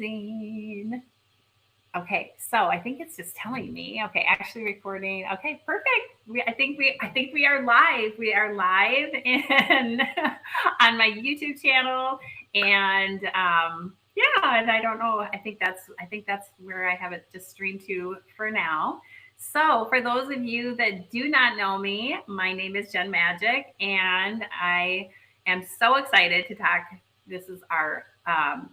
Amazing. Okay, so I think it's just telling me. Okay, actually recording. Okay, perfect. I think we are live. We are live in on my YouTube channel, and yeah, and I don't know. I think that's where I have it just streamed to for now. So, for those of you that do not know me, my name is Jen Magic, and I am so excited to talk. This is our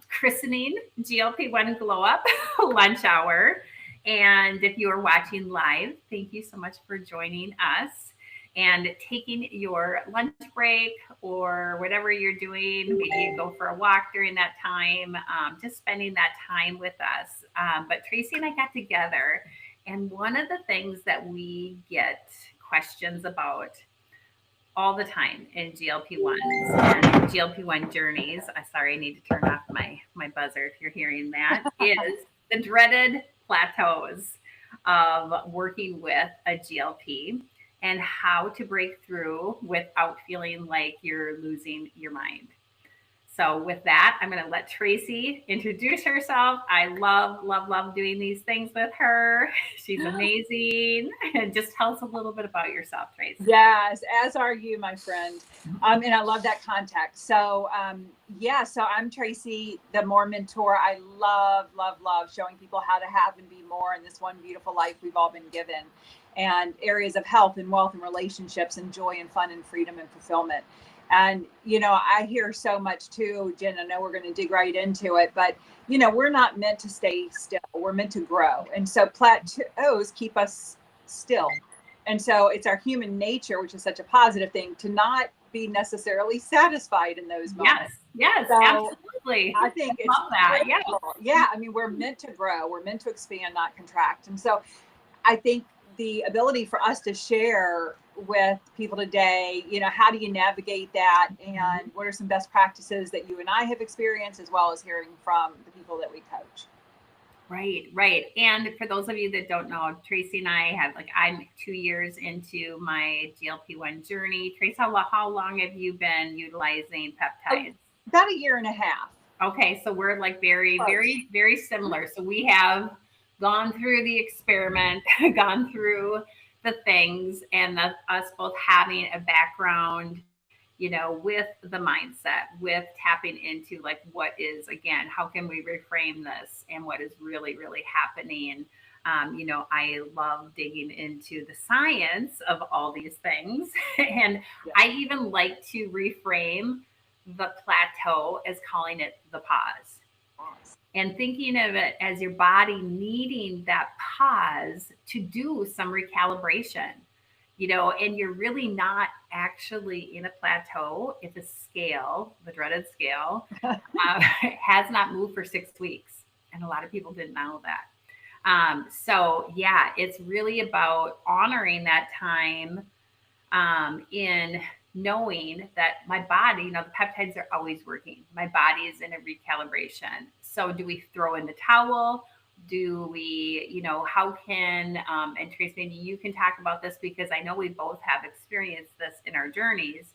christening GLP-1 Glow Up lunch hour. And if you are watching live, thank you so much for joining us and taking your lunch break or whatever you're doing. Maybe you go for a walk during that time, just spending that time with us. But Tracy and I got together, and one of the things that we get questions about all the time in GLP-1s and GLP-1 journeys. Sorry, I need to turn off my buzzer if you're hearing that. Is the dreaded plateaus of working with a GLP and how to break through without feeling like you're losing your mind. So, with that, I'm going to let Tracy introduce herself. I love, love, love doing these things with her. She's amazing. And just tell us a little bit about yourself, Tracy. Yes, as are you, my friend. And I love that context. So, so I'm Tracy, the More Mentor. I love, love, love showing people how to have and be more in this one beautiful life we've all been given, and areas of health and wealth and relationships and joy and fun and freedom and fulfillment. And, I hear so much too, Jen. I know we're going to dig right into it, but, we're not meant to stay still. We're meant to grow. And so plateaus keep us still. And so it's our human nature, which is such a positive thing, to not be necessarily satisfied in those moments. Yes, So absolutely. I think it's Love that. Yeah. critical. Yeah. I mean, we're meant to grow. We're meant to expand, not contract. And so I think the ability for us to share with people today, how do you navigate that? And what are some best practices that you and I have experienced, as well as hearing from the people that we coach? Right, right. And for those of you that don't know, Tracy and I have I'm 2 years into my GLP-1 journey. Tracy, how long have you been utilizing peptides? About a year and a half. Okay, so we're very, Close. very, very similar. So we have gone through the experiment, gone through the things, and us both having a background, with the mindset, with tapping into what is, again, how can we reframe this and what is really, really happening. I love digging into the science of all these things. And Yeah. I even like to reframe the plateau as calling it the pause and thinking of it as your body needing that pause to do some recalibration, and you're really not actually in a plateau if the scale, the dreaded scale, has not moved for 6 weeks. And a lot of people didn't know that. So, yeah, it's really about honoring that time in knowing that my body, the peptides are always working. My body is in a recalibration. So, do we throw in the towel? Do we, how can, and Trace, maybe you can talk about this because I know we both have experienced this in our journeys,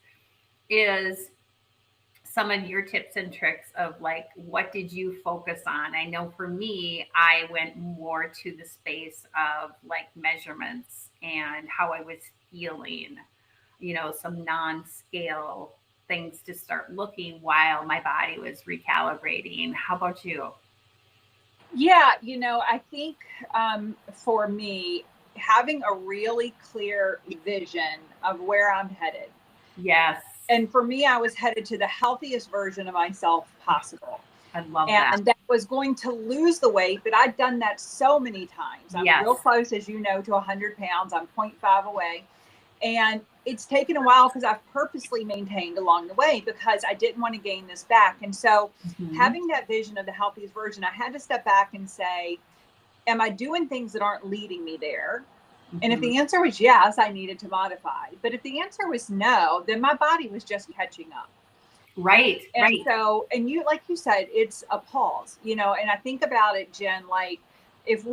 is some of your tips and tricks of what did you focus on? I know for me, I went more to the space of measurements and how I was feeling, some non-scale things to start looking while my body was recalibrating. How about you? Yeah, I think for me, having a really clear vision of where I'm headed. Yes. And for me, I was headed to the healthiest version of myself possible. I love that. And that was going to lose the weight, but I'd done that so many times. I'm Yes. real close, as you know, to 100 pounds. I'm 0.5 away. And it's taken a while because I've purposely maintained along the way because I didn't want to gain this back. And so having that vision of the healthiest version, I had to step back and say, am I doing things that aren't leading me there? And if the answer was yes, I needed to modify. But if the answer was no, then my body was just catching up. Right. And so, and you, like you said, it's a pause, and I think about it, Jen, if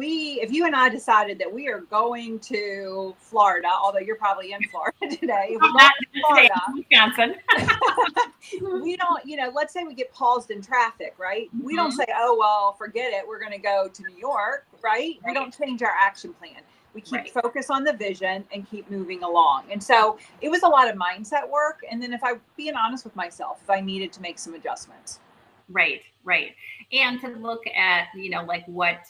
you and I decided that we are going to Florida, although you're probably in Florida today, if we're going Not to Florida, Wisconsin. we don't, let's say we get paused in traffic, right? We don't Mhm. say, oh, well, forget it. We're going to go to New York, right? We Right. don't change our action plan. We keep Right. focus on the vision and keep moving along. And so it was a lot of mindset work. And then if I being honest with myself, if I needed to make some adjustments. Right, right. And to look at, like what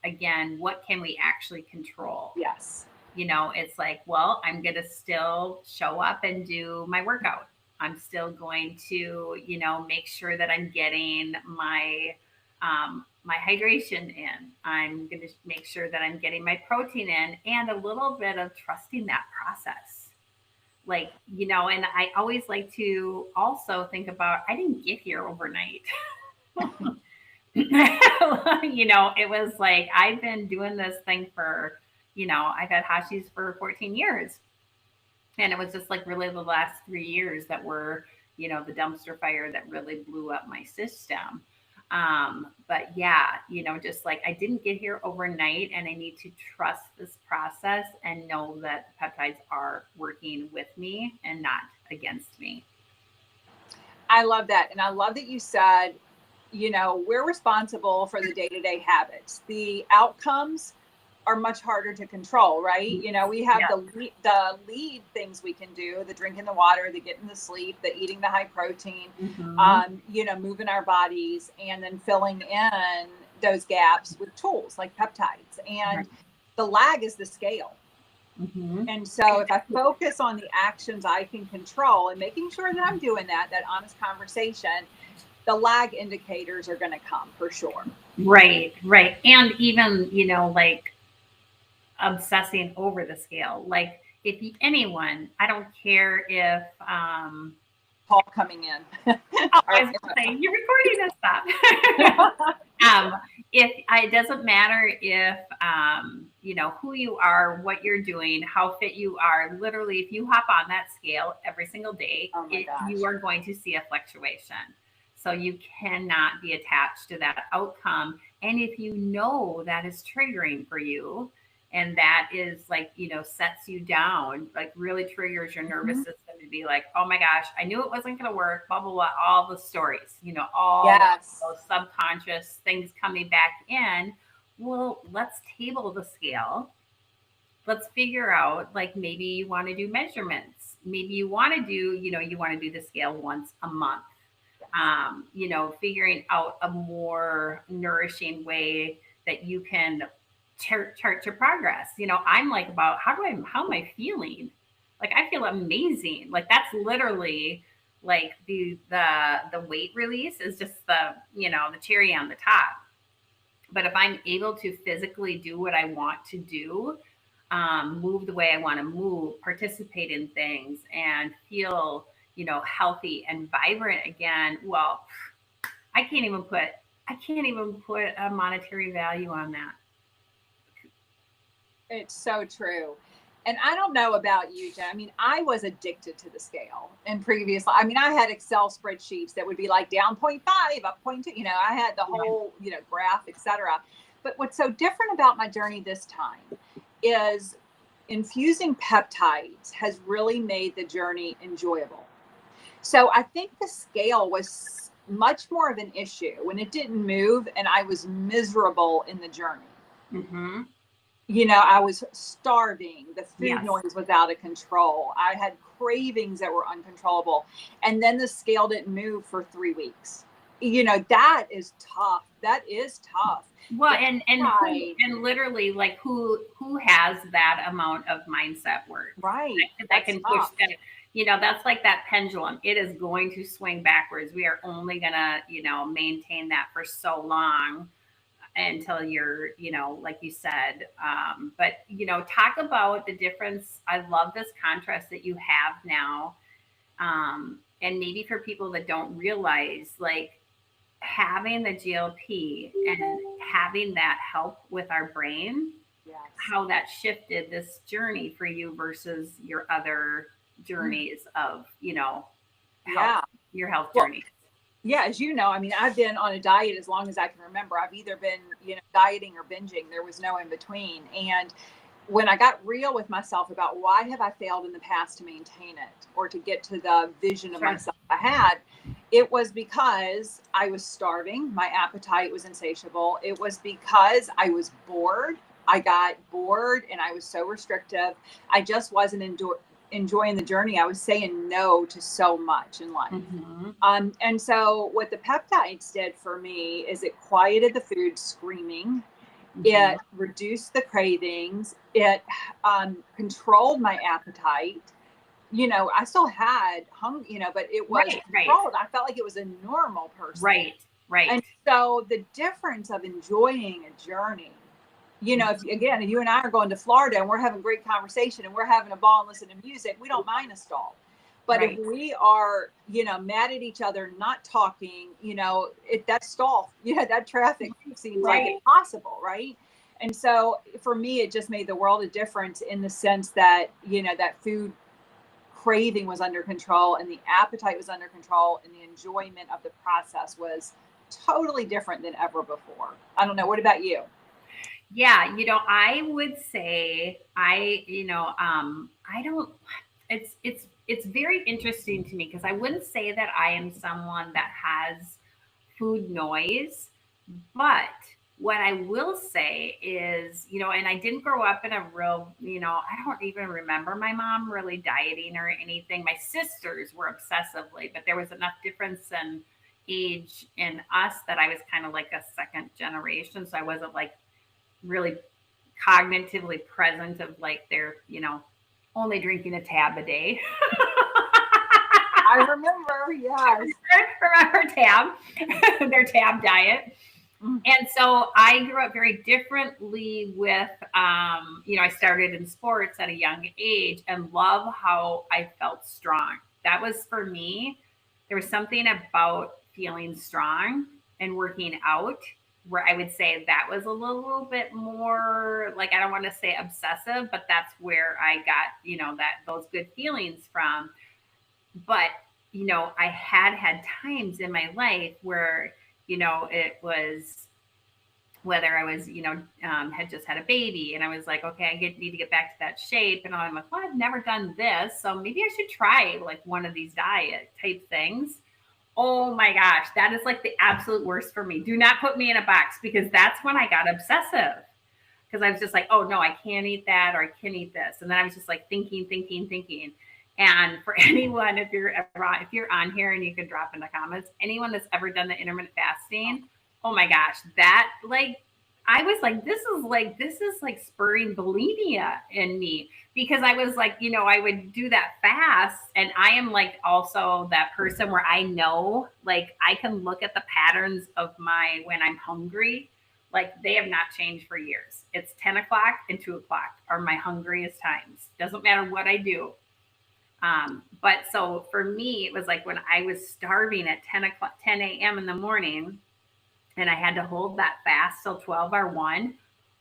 again, what can we actually control? Yes. It's like, well, I'm going to still show up and do my workout. I'm still going to, make sure that I'm getting my hydration in. I'm going to make sure that I'm getting my protein in, and a little bit of trusting that process. Like, and I always like to also think about, I didn't get here overnight. It was like, I've been doing this thing for, I've had Hashis for 14 years. And it was just like really the last 3 years that were, the dumpster fire that really blew up my system. But yeah, just like I didn't get here overnight, and I need to trust this process and know that the peptides are working with me and not against me. I love that. And I love that you said, we're responsible for the day-to-day habits. The outcomes are much harder to control, right? We have the lead things we can do, the drinking the water, the getting the sleep, the eating the high protein, moving our bodies, and then filling in those gaps with tools like peptides. And the lag is the scale. Mm-hmm. And so if I focus on the actions I can control and making sure that I'm doing that honest conversation, the lag indicators are going to come for sure. Right. And even, like obsessing over the scale. Like if anyone, I don't care if Paul coming in. I was saying, you're recording this stuff. It doesn't matter if who you are, what you're doing, how fit you are. Literally, if you hop on that scale every single day, you are going to see a fluctuation. So you cannot be attached to that outcome. And if you know that is triggering for you, and that is like, sets you down, like really triggers your nervous system to be like, oh my gosh, I knew it wasn't going to work, blah, blah, blah, all the stories, all those subconscious things coming back in. Well, let's table the scale. Let's figure out, like, maybe you want to do measurements. Maybe you want to do, you want to do the scale once a month. Figuring out a more nourishing way that you can chart your progress. I'm like, about how am I feeling? Like, I feel amazing. Like, that's literally like the weight release is just the cherry on the top. But if I'm able to physically do what I want to do, move the way I want to move, participate in things, and feel healthy and vibrant again, well, I can't even put a monetary value on that. It's so true. And I don't know about you, Jen. I mean, I was addicted to the scale in previous. I mean, I had Excel spreadsheets that would be like down 0.5, up 0.2. I had the whole, graph, etc. But what's so different about my journey this time is infusing peptides has really made the journey enjoyable. So I think the scale was much more of an issue when it didn't move and I was miserable in the journey. Mm-hmm. I was starving. The food noise was out of control. I had cravings that were uncontrollable. And then the scale didn't move for 3 weeks. That is tough. That is tough. Well, and literally, like, who has that amount of mindset work? Right. That can push that. That's like that pendulum. It is going to swing backwards. We are only gonna, maintain that for so long until you're, like you said. But talk about the difference. I love this contrast that you have now. And maybe for people that don't realize, like, having the GLP and having that help with our brain, how that shifted this journey for you versus your other journeys of, your health journey. Yeah, as you know, I mean, I've been on a diet as long as I can remember. I've either been, dieting or binging. There was no in between. And when I got real with myself about why have I failed in the past to maintain it or to get to the vision of Sure. myself I had, it was because I was starving. My appetite was insatiable. It was because I was bored. I got bored and I was so restrictive. I just wasn't enjoying the journey. I was saying no to so much in life. Mhm. And so what the peptides did for me is it quieted the food screaming. Mhm. It reduced the cravings. It controlled my appetite. I still had hunger, but it was Right, right, controlled. I felt like it was a normal person. right, right. And so the difference of enjoying a journey, if Mhm. again, if you and I are going to Florida and we're having great conversation and we're having a ball and listening to music, we don't mind a stall. But if Right, we are, mad at each other, not talking, that stall, that traffic seems like right. impossible, right? And so for me, it just made the world of difference in the sense that, that food craving was under control and the appetite was under control and the enjoyment of the process was totally different than ever before. I don't know. What about you? Yeah, I would say I don't it's very interesting to me because I wouldn't say that I am someone that has food noise, but what I will say is, and I didn't grow up in a real, I don't even remember my mom really dieting or anything. My sisters were obsessively, but there was enough difference in age in us that I was kind of like a second generation. So I wasn't like really cognitively present of like they're, only drinking a tab a day. I remember, yes. Remember tab, their tab diet. Mm. And so I grew up very differently with, I started in sports at a young age and love how I felt strong. That was for me, there was something about feeling strong and working out where I would say that was a little bit more like, I don't want to say obsessive, but that's where I got, those good feelings from. But, I had times in my life where, it was whether I was, had just had a baby and I was like, okay, need to get back to that shape. And I'm like, well, I've never done this. So maybe I should try like one of these diet type things. Oh my gosh, that is like the absolute worst for me. Do not put me in a box because that's when I got obsessive. Because I was just like, oh no, I can't eat that or I can eat this. And then I was just like thinking. And for anyone, if you're on here and you can drop in the comments, anyone that's ever done the intermittent fasting, oh my gosh, that like I was like, this is like spurring bulimia in me because I was like, I would do that fast. And I am like also that person where I know, like, I can look at the patterns of when I'm hungry, like they have not changed for years. It's 10 o'clock and 2 o'clock are my hungriest times. Doesn't matter what I do. But so for me, it was like when I was starving at 10 o'clock, 10 a.m. in the morning, and I had to hold that fast till 12 or 1.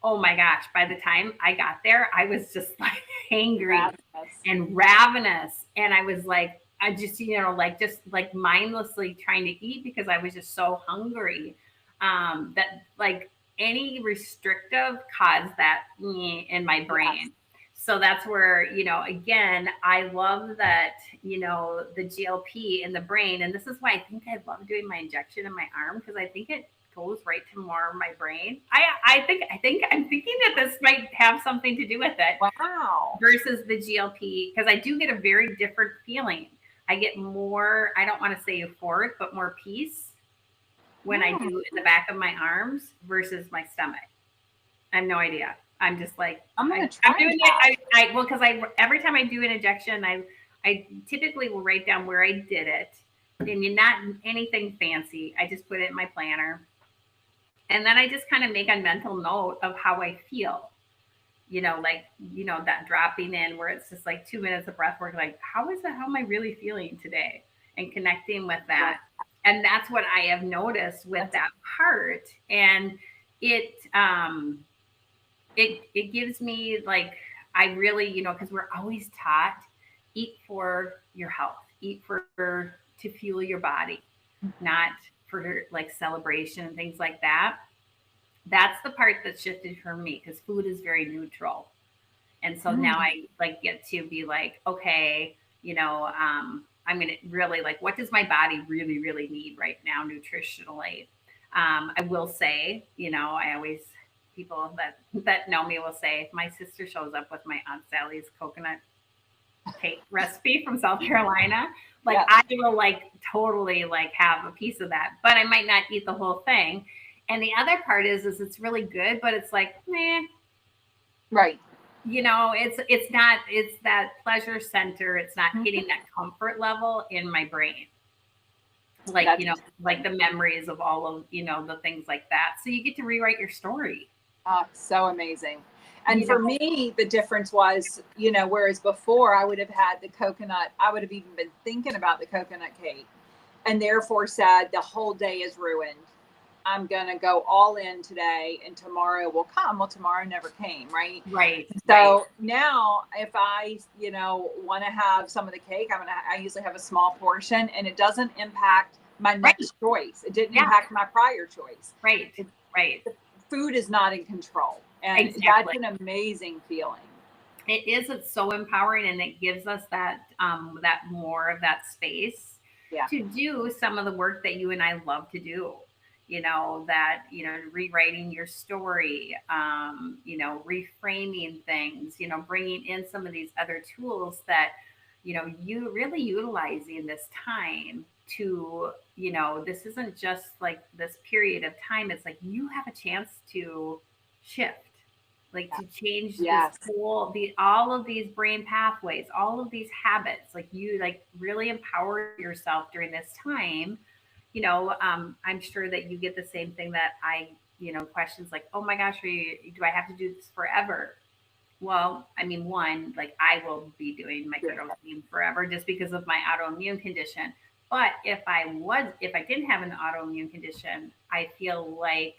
Oh my gosh, by the time I got there, I was just like hangry Ravenous. and ravenous. And I was like, I just, like just like mindlessly trying to eat because I was just so hungry. That like any restrictive caused that in my Yes. brain. So that's where, again, I love that, the GLP in the brain. And this is why I think I love doing my injection in my arm because I think it goes right to more of my brain. I think I'm thinking that this might have something to do with it Wow. versus the GLP because I do get a very different feeling. I get more, I don't want to say euphoric, but more peace when I Hmm. do in the back of my arms versus my stomach. I have no idea. I'm just like I'm going to I'm try doing that. it. I well because I every time I do an injection, I typically will write down where I did it, and not anything fancy. I just put it in my planner, and then I just kind of make a mental note of how I feel. Like that dropping in where it's just like 2 minutes of breath work. Like how is that? How am I really feeling today? And connecting with Well, that, and that's what I have noticed with that's that part, and it it gives me like I really because we're always taught eat for your health, eat for to fuel your body. not for like celebration and things like that. That's the part that shifted for me because food is very neutral. And so now Mm. I like get to be like, okay, I'm gonna really like, what does my body really, really need right now nutritionally? I will say, I always people that know me will say, if my sister shows up with my Aunt Sally's coconut cake recipe from South Carolina, like Yes. I will like totally like have a piece of that, but I might not eat the whole thing. And the other part is it's really good, but it's like, meh, Right. it's not, it's that pleasure center, it's not Mhm. hitting that comfort level in my brain, like That's like the memories of all of the things like that, so you get to rewrite your story. so amazing. And you know for me, the difference was, whereas before I would have had the coconut, I would have even been thinking about the coconut cake and therefore said the whole day is ruined. I'm going to go all in today and tomorrow will come. Well, tomorrow never came, right? right, right, So now if I, want to have some of the cake, I usually have a small portion and it doesn't impact my right, next choice. It didn't yeah, impact my prior choice. right, It, right, the food is not in control. And that's exactly. an amazing feeling. It is, it's so empowering, and it gives us that more of that space Yeah. to do some of the work that you and I love to do. That rewriting your story, reframing things, bringing in some of these other tools that you really utilizing this time to, this isn't just like this period of time, it's like you have a chance to shift, like to change this Yes. whole the all of these brain pathways, all of these habits, like you like really empower yourself during this time. I'm sure that you get the same thing that I, questions like, oh my gosh, do I have to do this forever? Well, I mean, one, like I will be doing Yeah. microdosing forever just because of my autoimmune condition. But if I didn't have an autoimmune condition, I feel like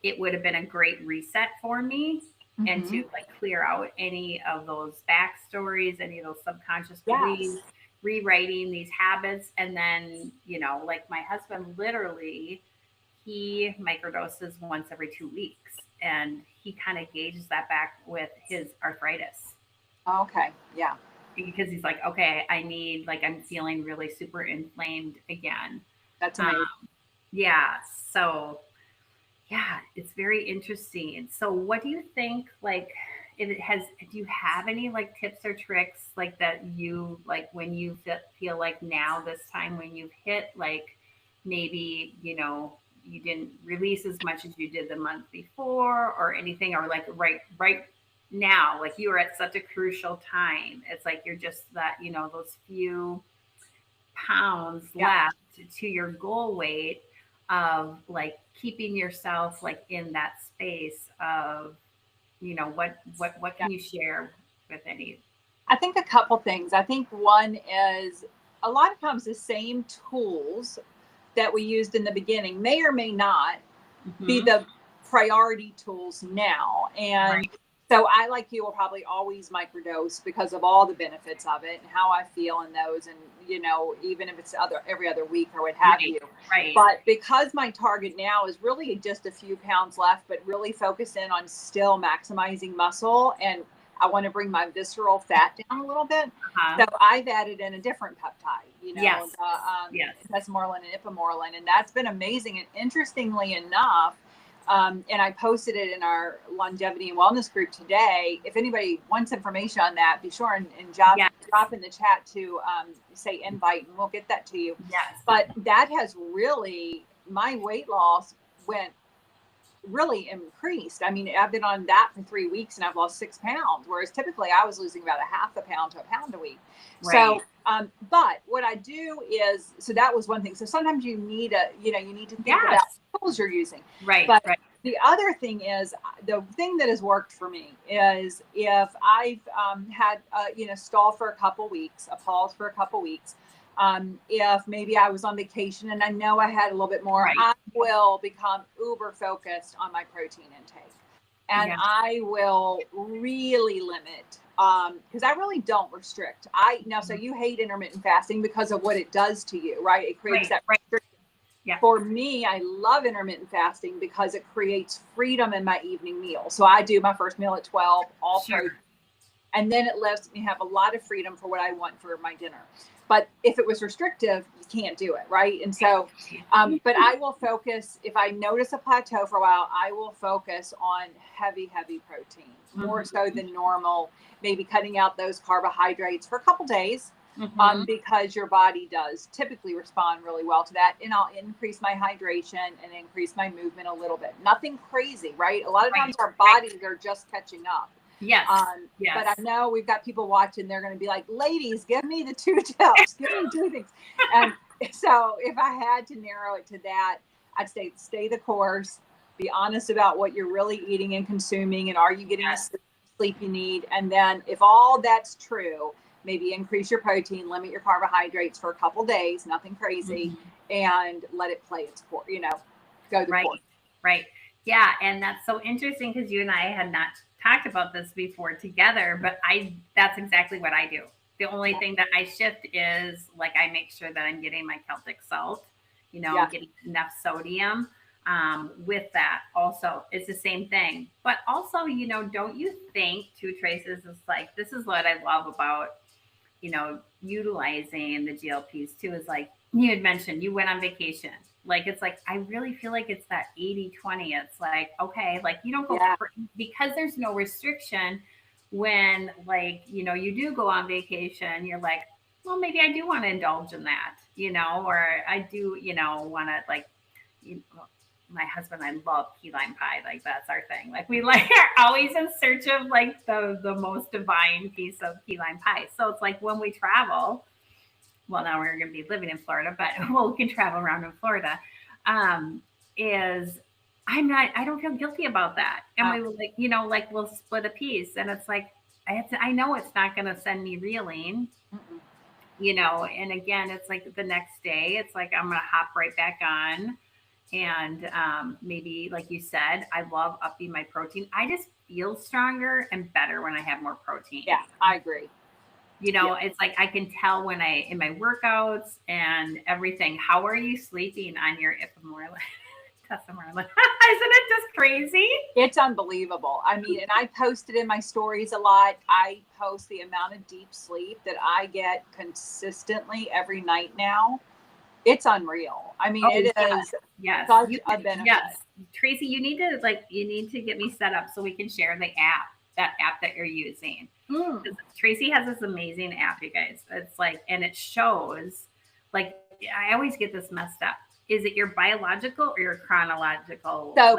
it would have been a great reset for me, and Mm-hmm. to like clear out any of those backstories, any of those subconscious Yes. beliefs, rewriting these habits. And then, like my husband literally, he microdoses once every 2 weeks, and he kind of gauges that back with his arthritis, Okay. Yeah. because he's like, okay, I need, like, I'm feeling really super inflamed again. That's um, amazing. yeah, so yeah, it's very interesting. So what do you think, like, it has, do you have any like tips or tricks like that you like when you feel like now this time when you've hit like maybe you didn't release as much as you did the month before or anything, or like right now like you are at such a crucial time, it's like you're just that those few pounds Yeah. left to your goal weight, of like keeping yourself like in that space of what Yeah. can you share with any? I think a couple things. I think one is a lot of times the same tools that we used in the beginning may or may not be Hmm. the priority tools now. And Right, so I, like you, will probably always microdose because of all the benefits of it and how I feel in those. And, even if it's every other week or what have right, you. right. But because my target now is really just a few pounds left, but really focus in on still maximizing muscle, and I want to bring my visceral fat down a little bit. Uh-huh. So I've added in a different peptide, Yes, the yes, tesmorelin and ipamorelin, and that's been amazing. And interestingly enough, and I posted it in our longevity and wellness group today. If anybody wants information on that, be sure and yes, drop in the chat to say invite, and we'll get that to you. yes. But that has really, my weight loss went really increased. I mean, I've been on that for 3 weeks and I've lost 6 pounds, whereas typically I was losing about a half a pound to a pound a week. So, Right. but what I do is, so that was one thing. So sometimes you need you need to think about Yes. the tools you're using. Right, But right. the other thing is, the thing that has worked for me is if I've had, stall for a couple weeks, a pause for a couple weeks, if maybe I was on vacation and I know I had a little bit more, Right. I will become uber focused on my protein intake. And Yeah. I will really limit, because I really don't restrict. So you hate intermittent fasting because of what it does to you, right? It creates Right, that right. restriction. Yeah. For me, I love intermittent fasting because it creates freedom in my evening meal. So I do my first meal at 12, all Sure. protein, and then it lets me have a lot of freedom for what I want for my dinner. But if it was restrictive, you can't do it, right? And so, but I will focus, if I notice a plateau for a while, I will focus on heavy protein, more so than normal, maybe cutting out those carbohydrates for a couple days. Because your body does typically respond really well to that. And I'll increase my hydration and increase my movement a little bit. Nothing crazy, right? A lot of times our bodies are just catching up. Yes. But I know we've got people watching. They're going to be like, ladies, give me the 2 tips. Give me 2 things. And so if I had to narrow it to that, I'd say stay the course, be honest about what you're really eating and consuming. And are you getting the sleep you need? And then if all that's true, maybe increase your protein, limit your carbohydrates for a couple days, nothing crazy, and let it play its course, go the course. Right. Yeah. And that's so interesting because you and I had not talked about this before together, but that's exactly what I do. The only thing that I shift is like, I make sure that I'm getting my Celtic salt, getting enough sodium. With that also, it's the same thing. But also, don't you think too, Traces, is like, this is what I love about, utilizing the GLPs too, is like you had mentioned, you went on vacation. Like, it's like, I really feel like it's that 80-20. It's like, okay, like you don't go because there's no restriction when like, you do go on vacation, you're like, well, maybe I do want to indulge in that, or I do, want to like, my husband and I love key lime pie. Like that's our thing. Like we are always in search of like the most divine piece of key lime pie. So it's like when we travel, well, now we're going to be living in Florida, but we can travel around in Florida. I don't feel guilty about that. And we will like we'll split a piece, and it's like I know it's not going to send me reeling. And again, it's like the next day, it's like I'm going to hop right back on. And maybe, like you said, I love upping my protein. I just feel stronger and better when I have more protein. Yeah, I agree. It's like I can tell when in my workouts and everything. How are you sleeping on your Ipamorelin? Isn't it just crazy? It's unbelievable. I mean, and I post it in my stories a lot. I post the amount of deep sleep that I get consistently every night now. It's unreal. I mean, it is such a benefit. Yes. Tracy, you need to get me set up so we can share that app that you're using. Tracy has this amazing app, you guys. It's like, and it shows, like, I always get this messed up. Is it your biological or your chronological? So,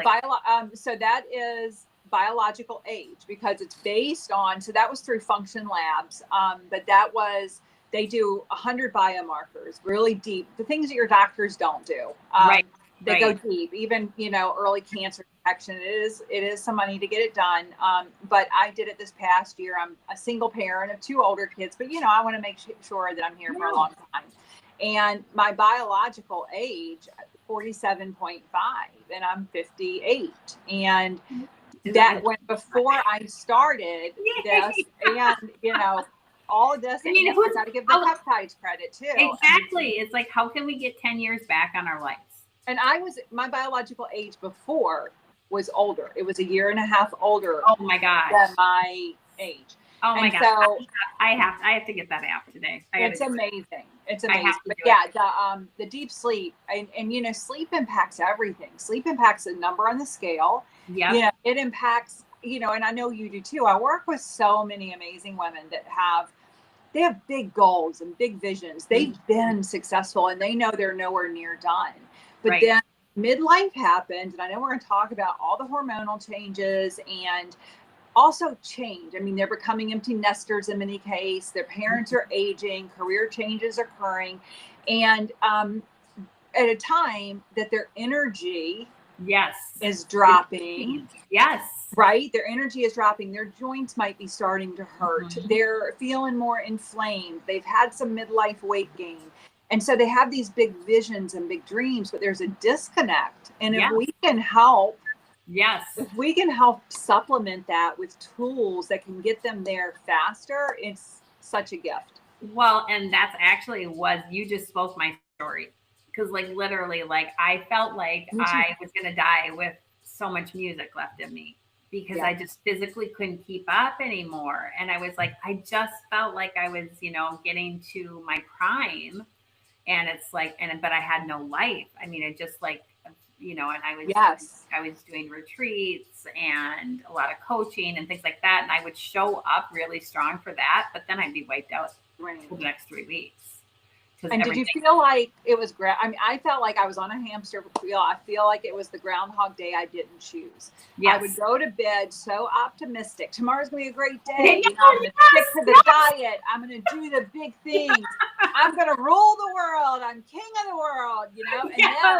so that is biological age because it's based on, so that was through Function Labs, but that was, they do 100 biomarkers, really deep, the things that your doctors don't do. They go deep, even, early cancer detection. It is some money to get it done. But I did it this past year. I'm a single parent of 2 older kids, but, I want to make sure that I'm here for a long time. And my biological age, 47.5, and I'm 58. And that went before I started this, and, all of this, I got to give the peptides credit too. Exactly. It's like, how can we get 10 years back on our lives? And my biological age before was older. It was 1.5 years older. Oh my gosh. Than my age. Oh my gosh. So I have to get that app today. It's amazing. It's amazing. But yeah, the deep sleep and sleep impacts everything. Sleep impacts the number on the scale. Yeah. It impacts, and I know you do too. I work with so many amazing women that have big goals and big visions. They've been successful and they know they're nowhere near done. But then midlife happened, and I know we're going to talk about all the hormonal changes and also change. I mean, they're becoming empty nesters in many cases. Their parents are aging, career changes occurring, and at a time that their energy is dropping. Yes. Right? Their energy is dropping. Their joints might be starting to hurt. They're feeling more inflamed. They've had some midlife weight gain. And so they have these big visions and big dreams, but there's a disconnect. And if we can help, if we can help supplement that with tools that can get them there faster, it's such a gift. Well, and that's actually you just spoke my story. Because like literally, like I felt like Me too. I was gonna die with so much music left in me because Yeah. I just physically couldn't keep up anymore. And I was like, I just felt like I was, getting to my prime. And it's like, but I had no life. I mean, it just like, and Yes. I was doing retreats and a lot of coaching and things like that. And I would show up really strong for that, but then I'd be wiped out Right. for the next 3 weeks. And did you feel like it was I mean, I felt like I was on a hamster wheel. I feel like it was the Groundhog Day I didn't choose. Yes. I would go to bed so optimistic. Tomorrow's gonna be a great day. Yes, I'm gonna stick to the diet. I'm gonna do the big things. I'm gonna rule the world. I'm king of the world, And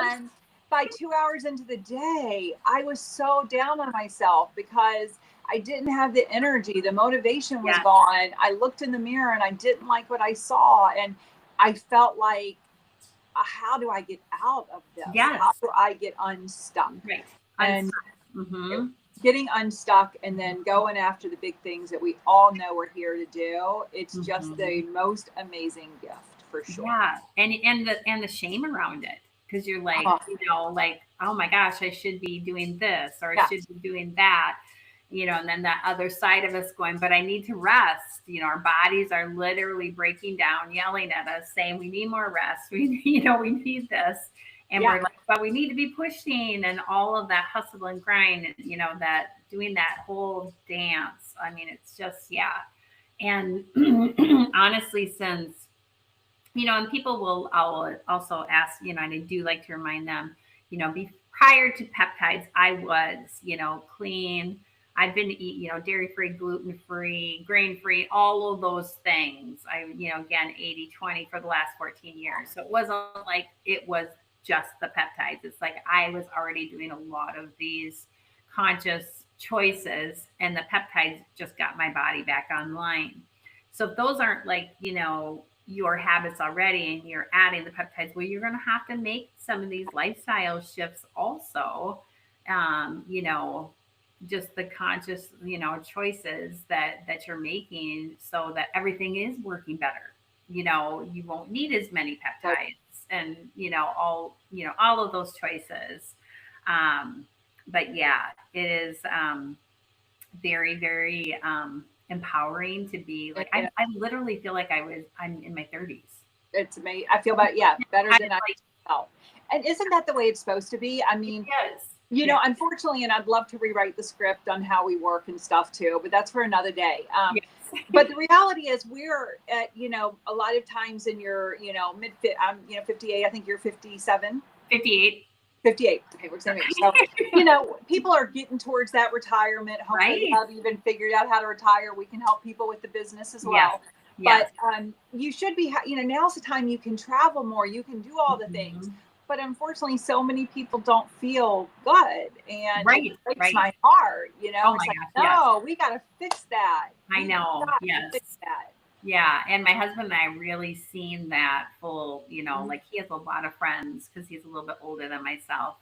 then by 2 hours into the day, I was so down on myself because I didn't have the energy. The motivation was gone. I looked in the mirror and I didn't like what I saw. And I felt like, how do I get out of this? Yes. How do I get unstuck? Right. And getting unstuck and then going after the big things that we all know we're here to do. It's just the most amazing gift for sure. Yeah. And the shame around it. Because you're like, like, oh my gosh, I should be doing this or I should be doing that. And then that other side of us going, but I need to rest. Our bodies are literally breaking down, yelling at us, saying we need more rest. We need this. And we're like, but we need to be pushing and all of that hustle and grind, and, that doing that whole dance. I mean, it's just, And honestly, since, and people will also ask, and I do like to remind them, prior to peptides, I was, clean. I've been to eat, dairy-free, gluten-free, grain-free, all of those things. I, again, 80-20 for the last 14 years. So it wasn't like it was just the peptides. It's like I was already doing a lot of these conscious choices and the peptides just got my body back online. So if those aren't like, your habits already and you're adding the peptides, well, you're going to have to make some of these lifestyle shifts also, just the conscious, choices that you're making so that everything is working better. You won't need as many peptides and, all of those choices. But yeah, it is very, very empowering to be like, I literally feel like I'm in my 30s. It's amazing. I feel better than I felt. And isn't that the way it's supposed to be? I mean, unfortunately, and I'd love to rewrite the script on how we work and stuff too, but that's for another day. But the reality is we're at, a lot of times in your, I'm, 58, I think you're 57. 58. 58. Okay, we're saying so, people are getting towards that retirement. Hopefully you have even figured out how to retire. We can help people with the business as well. But you should be, now's the time you can travel more. You can do all the things. But unfortunately, so many people don't feel good. And it breaks my heart, we got to fix that. I know. Yes. Fix that. Yeah. And my husband and I really seen that full, like he has a lot of friends because he's a little bit older than myself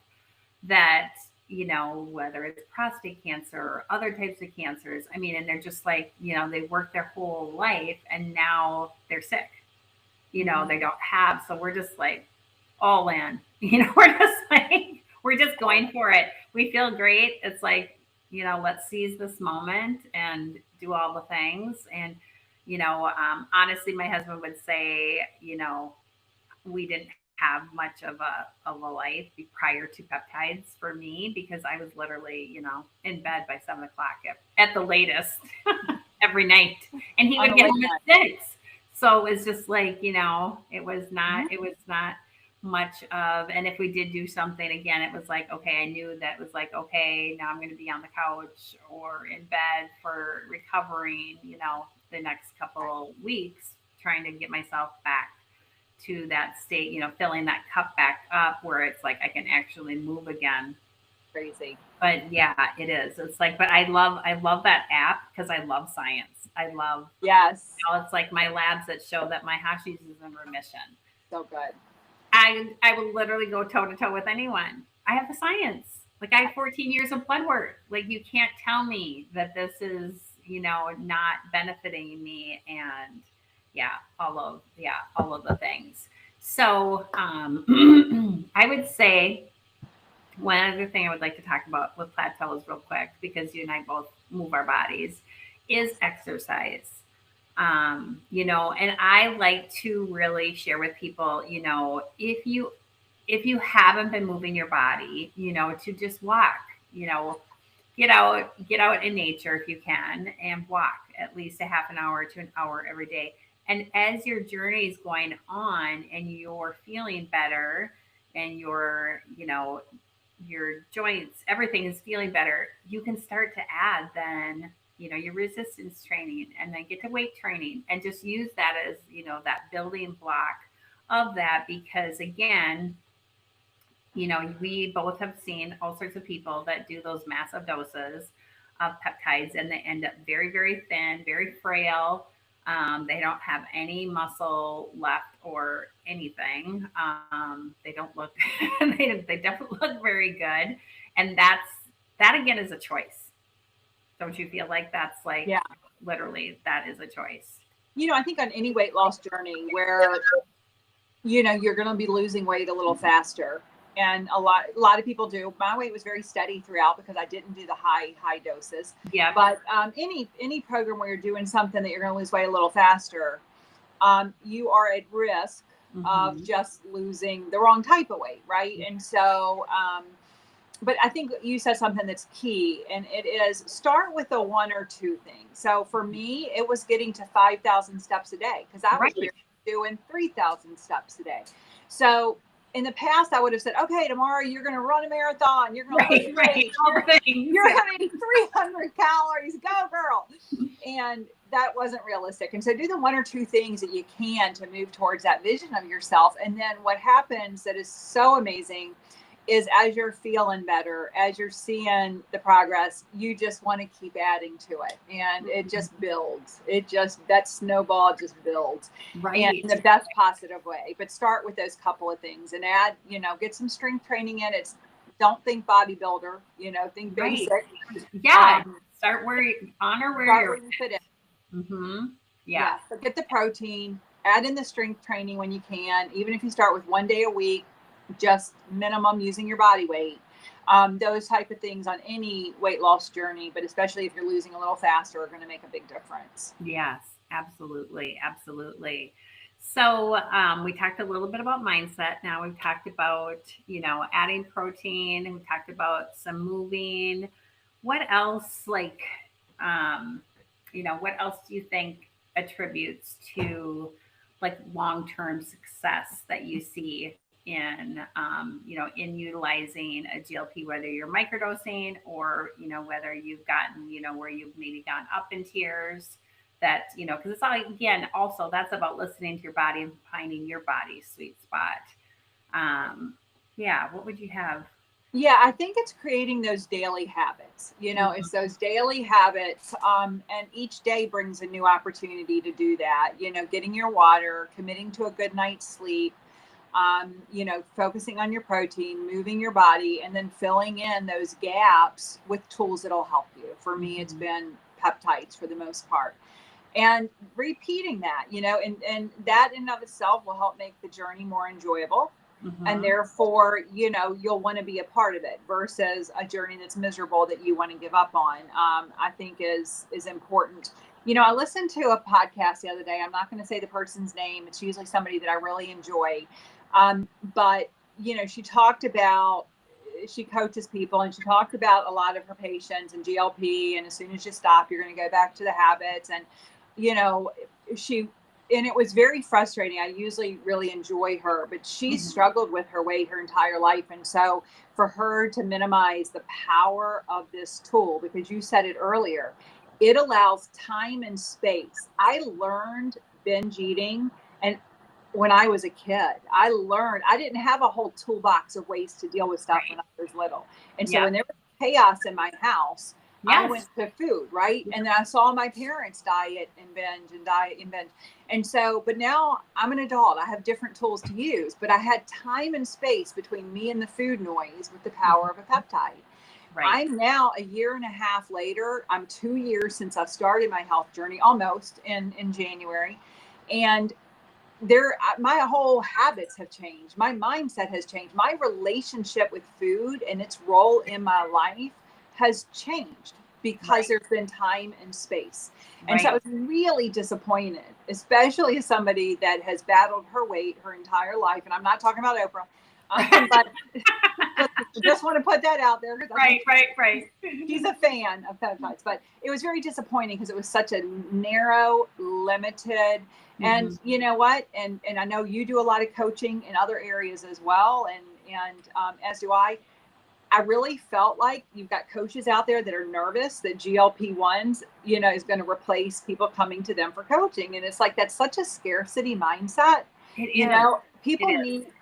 that, whether it's prostate cancer or other types of cancers, I mean, and they're just like, they work their whole life and now they're sick, they don't have. So we're just like all in, we're just going for it. We feel great. It's like, let's seize this moment and do all the things. And, honestly, my husband would say, we didn't have much of a life prior to peptides for me because I was literally, in bed by 7 o'clock at the latest every night. And he would get home at 6. So it was just like, it was not much of, and if we did do something again, it was like, okay, I knew that was like, okay, now I'm going to be on the couch or in bed for recovering, the next couple of weeks, trying to get myself back to that state, filling that cup back up where it's like I can actually move again. Crazy. But yeah, it is. It's like, but I love that app because I love science. I love, it's like my labs that show that my Hashis is in remission. So good. I would literally go toe to toe with anyone. I have the science. Like I have 14 years of blood work. Like you can't tell me that this is, not benefiting me and all of the things. So I would say one other thing I would like to talk about with plateaus real quick, because you and I both move our bodies, is exercise. And I like to really share with people, if you haven't been moving your body, to just walk, get out in nature if you can, and walk at least a half an hour to an hour every day. And as your journey is going on and you're feeling better, and your joints, everything is feeling better, you can start to add then, your resistance training, and then get to weight training, and just use that as, that building block of that. Because again, we both have seen all sorts of people that do those massive doses of peptides, and they end up very, very thin, very frail. They don't have any muscle left or anything. They don't look, they definitely look very good. And that again is a choice. Don't you feel like that's like, Yeah. literally, that is a choice? I think on any weight loss journey where, you're going to be losing weight a little faster. And a lot of people do. My weight was very steady throughout because I didn't do the high doses. Yeah. But any program where you're doing something that you're going to lose weight a little faster, you are at risk of just losing the wrong type of weight, right? And so, but I think you said something that's key, and it is start with a one or two things. So for me, it was getting to 5,000 steps a day, because I was doing 3,000 steps a day. So in the past, I would have said, okay, tomorrow you're going to run a marathon. You're going to lift weights. You're having 300 calories. Go, girl. And that wasn't realistic. And so do the one or two things that you can to move towards that vision of yourself. And then what happens that is so amazing is, as you're feeling better, as you're seeing the progress, you just want to keep adding to it. And it just builds. That snowball just builds. Right. And in the best positive way. But start with those couple of things and add, get some strength training in. Don't think bodybuilder, think basic. Yeah. Start where you fit in. Mm-hmm. Yeah. So get the protein, add in the strength training when you can, even if you start with 1 day a week, just minimum using your body weight. Those type of things on any weight loss journey, but especially if you're losing a little faster, are going to make a big difference. Yes, absolutely. Absolutely. So we talked a little bit about mindset. Now we've talked about, adding protein, and we talked about some moving. What else, what else do you think attributes to like long-term success that you see in in utilizing a GLP, whether you're microdosing or whether you've gotten where you've maybe gone up in tiers, that because it's all, again, also that's about listening to your body and finding your body's sweet spot. Yeah, what would you have? Yeah, I think it's creating those daily habits. It's those daily habits. And each day brings a new opportunity to do that. Getting your water, committing to a good night's sleep, focusing on your protein, moving your body, and then filling in those gaps with tools that'll help you. For me, it's been peptides for the most part. And repeating that, and that in and of itself will help make the journey more enjoyable. And therefore, you'll want to be a part of it versus a journey that's miserable that you want to give up on. I think is important. I listened to a podcast the other day. I'm not going to say the person's name. It's usually somebody that I really enjoy. But she talked about, she coaches people, and she talked about a lot of her patients and GLP. And as soon as you stop, you're going to go back to the habits. And, and it was very frustrating. I usually really enjoy her, but she struggled with her weight her entire life. And so for her to minimize the power of this tool, because you said it earlier, it allows time and space. I learned binge eating, and when I was a kid, I didn't have a whole toolbox of ways to deal with stuff when I was little. And so when there was chaos in my house, I went to food, right? And then I saw my parents diet and binge. And so, but now I'm an adult. I have different tools to use, but I had time and space between me and the food noise with the power of a peptide. Right. I'm now a year and a half later. I'm 2 years since I started my health journey, almost in January. And my whole habits have changed. My mindset has changed. My relationship with food and its role in my life has changed because there's been time and space. And so I was really disappointed, especially as somebody that has battled her weight her entire life. And I'm not talking about Oprah, but just want to put that out there. Right. She's a fan of peptides, but it was very disappointing because it was such a narrow, limited, and you know what? And I know you do a lot of coaching in other areas as well, and as do I. I really felt like you've got coaches out there that are nervous that GLP-1s, is going to replace people coming to them for coaching. And it's like, that's such a scarcity mindset.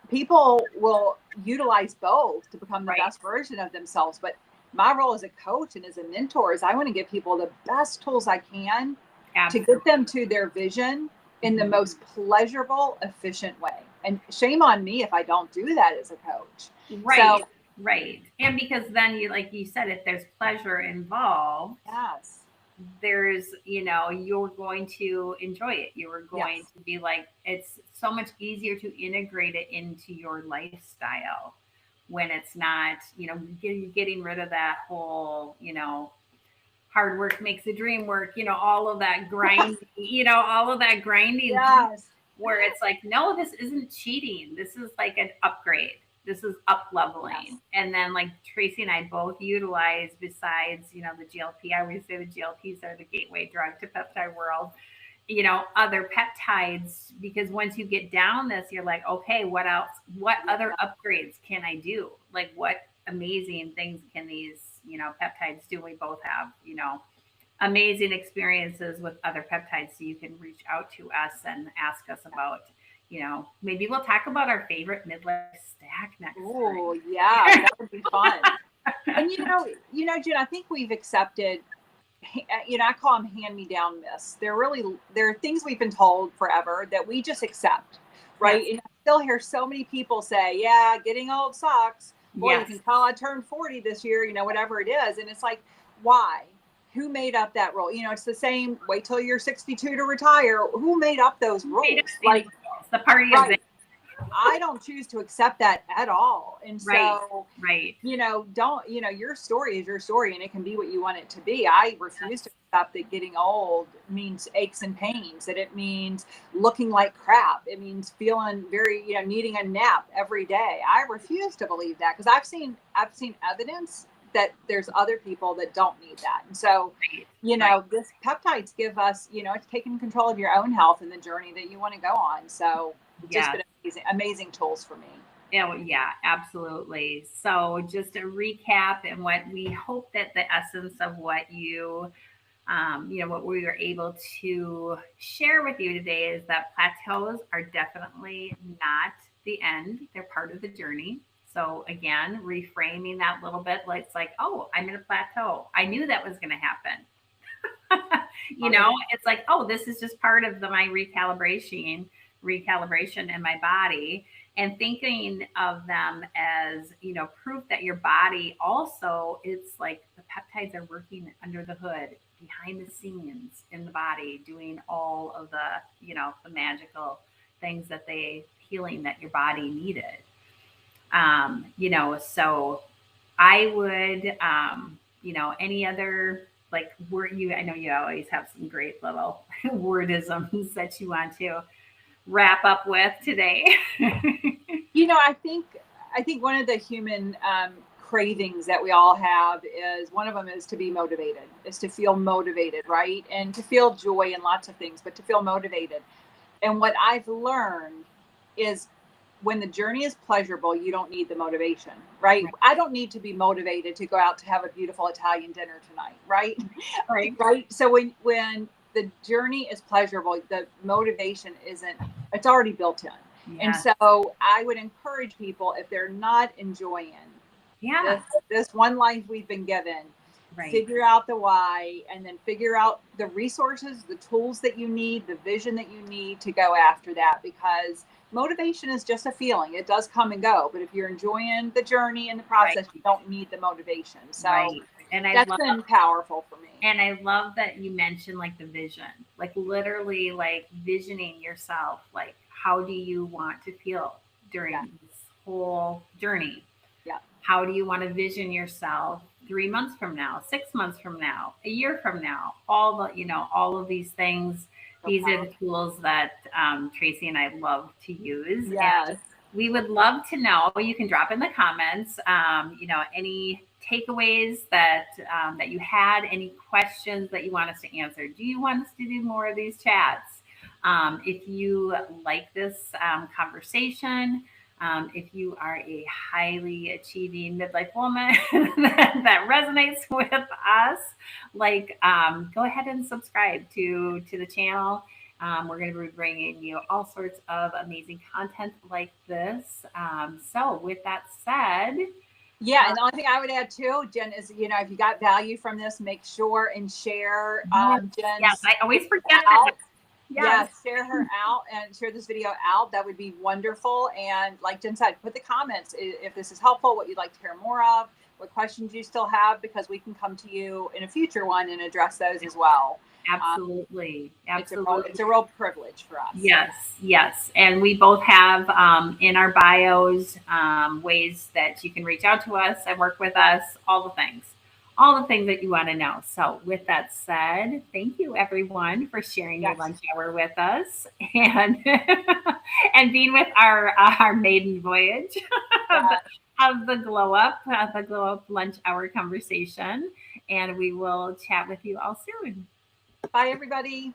People will utilize both to become the best version of themselves. But my role as a coach and as a mentor is I want to give people the best tools I can to get them to their vision in the most pleasurable, efficient way. And shame on me if I don't do that as a coach. Right. And because then like you said, if there's pleasure involved, there's, you're going to enjoy it. You're going to be like, it's so much easier to integrate it into your lifestyle when it's not, getting rid of that whole, hard work makes the dream work, all of that grinding, where it's like, no, this isn't cheating. This is like an upgrade. This is up leveling. And then like Tracy and I both utilize, besides, the GLP, I always say the GLPs are the gateway drug to peptide world, other peptides, because once you get down this, you're like, okay, what else? What other upgrades can I do? Like what amazing things can these, peptides do? We both have, amazing experiences with other peptides. So you can reach out to us and ask us about, maybe we'll talk about our favorite midlife stack next time. Oh, yeah, that would be fun. And Jen, I think we've accepted, I call them hand-me-down myths. They're things we've been told forever that we just accept, right? And I still hear so many people say, yeah, getting old sucks. Boy, you can tell I turned 40 this year, whatever it is. And it's like, why? Who made up that rule? It's the same, wait till you're 62 to retire. Who made up those rules? Like the party is in. I don't choose to accept that at all. And so, don't, your story is your story and it can be what you want it to be. I refuse to accept that getting old means aches and pains, that it means looking like crap. It means feeling very, needing a nap every day. I refuse to believe that because I've seen evidence that there's other people that don't need that. And so, this peptides give us, it's taking control of your own health and the journey that you want to go on. So just been amazing tools for me. Yeah, absolutely. So just a recap and what we hope that the essence of what you, what we were able to share with you today is that plateaus are definitely not the end. They're part of the journey. So again, reframing that little bit, it's like, oh, I'm in a plateau. I knew that was going to happen. It's like, oh, this is just part of my recalibration in my body, and thinking of them as, proof that your body also, it's like the peptides are working under the hood, behind the scenes in the body, doing all of the, the magical things healing that your body needed. So I would, any other like word I know you always have some great little wordisms that you want to wrap up with today. I think one of the human cravings that we all have is one of them is to be motivated, is to feel motivated, right? And to feel joy in lots of things, but to feel motivated. And what I've learned is when the journey is pleasurable, you don't need the motivation, right? I don't need to be motivated to go out to have a beautiful Italian dinner tonight, right? Right. So when the journey is pleasurable, the motivation it's already built in. And so I would encourage people, if they're not enjoying this one life we've been given, figure out the why, and then figure out the resources, the tools that you need, the vision that you need to go after that, because motivation is just a feeling. It does come and go, but if you're enjoying the journey and the process, you don't need the motivation. So and that's been powerful for me. And I love that you mentioned like the vision, like literally like visioning yourself, like how do you want to feel during this whole journey? Yeah. How do you want to vision yourself 3 months from now, 6 months from now, a year from now? All the, all of these things. These are the tools that Tracy and I love to use. Yes. And we would love to know. You can drop in the comments, any takeaways that that you had, any questions that you want us to answer. Do you want us to do more of these chats? If you like this conversation, if you are a highly achieving midlife woman that resonates with us, go ahead and subscribe to the channel. We're going to be bringing you all sorts of amazing content like this. So with that said, yeah, and the only thing I would add too, Jen, is if you got value from this, make sure and share Jen. Yes, I always forget that. Yes. Share her out and share this video out. That would be wonderful. And like Jen said, put the comments if this is helpful, what you'd like to hear more of, what questions you still have, because we can come to you in a future one and address those as well. Absolutely. It's a real privilege for us. Yes. And we both have in our bios ways that you can reach out to us and work with us, all the things that you want to know. So with that said, thank you everyone for sharing your lunch hour with us and and being with our maiden voyage of the glow up lunch hour conversation. And we will chat with you all soon. Bye, everybody.